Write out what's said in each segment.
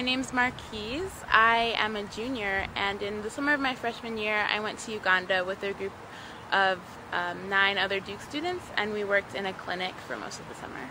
name's Marquise. I am a junior, and in the summer of my freshman year I went to Uganda with a group of 9 other Duke students, and we worked in a clinic for most of the summer.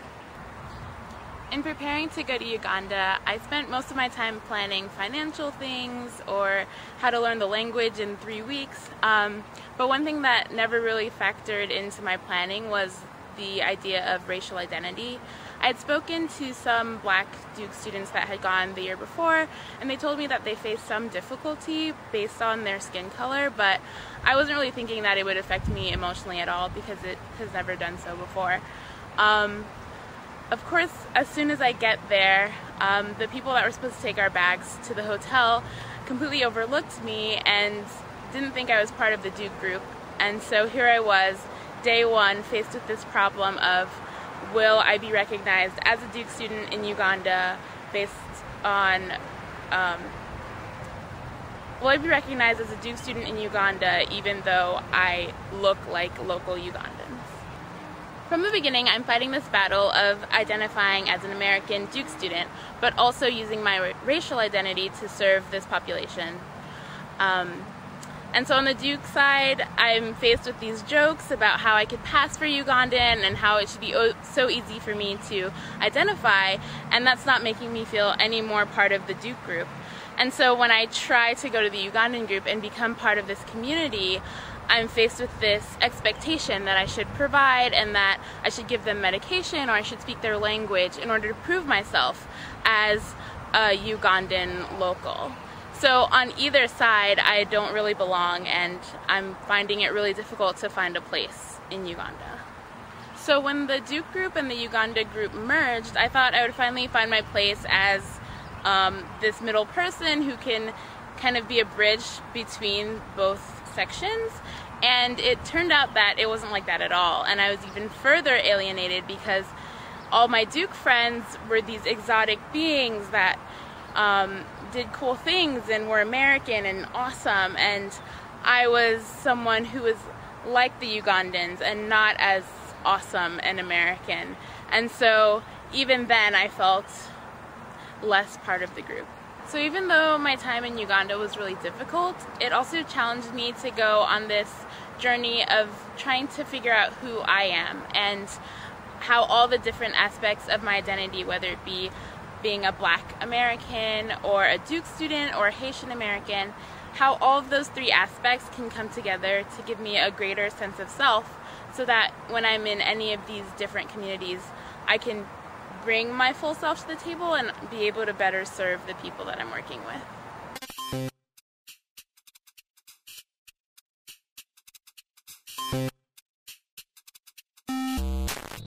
In preparing to go to Uganda, I spent most of my time planning financial things or how to learn the language in 3 weeks, but one thing that never really factored into my planning was the idea of racial identity. I had spoken to some black Duke students that had gone the year before, and they told me that they faced some difficulty based on their skin color, but I wasn't really thinking that it would affect me emotionally at all because it has never done so before. Of course, as soon as I get there, the people that were supposed to take our bags to the hotel completely overlooked me and didn't think I was part of the Duke group. And so here I was, day one, faced with this problem of, will I be recognized as a Duke student in Uganda based on, will I be recognized as a Duke student in Uganda even though I look like local Ugandans? From the beginning, I'm fighting this battle of identifying as an American Duke student, but also using my racial identity to serve this population. And so on the Duke side, I'm faced with these jokes about how I could pass for Ugandan and how it should be so easy for me to identify, and that's not making me feel any more part of the Duke group. And so when I try to go to the Ugandan group and become part of this community, I'm faced with this expectation that I should provide and that I should give them medication or I should speak their language in order to prove myself as a Ugandan local. So on either side, I don't really belong, and I'm finding it really difficult to find a place in Uganda. So when the Duke group and the Uganda group merged, I thought I would finally find my place as this middle person who can kind of be a bridge between both sections, and it turned out that it wasn't like that at all, and I was even further alienated because all my Duke friends were these exotic beings that did cool things and were American and awesome, and I was someone who was like the Ugandans and not as awesome and American, and so even then I felt less part of the group. So even though my time in Uganda was really difficult, it also challenged me to go on this journey of trying to figure out who I am and how all the different aspects of my identity, whether it be being a Black American or a Duke student or a Haitian American, how all of those 3 aspects can come together to give me a greater sense of self so that when I'm in any of these different communities, I can bring my full self to the table and be able to better serve the people that I'm working with.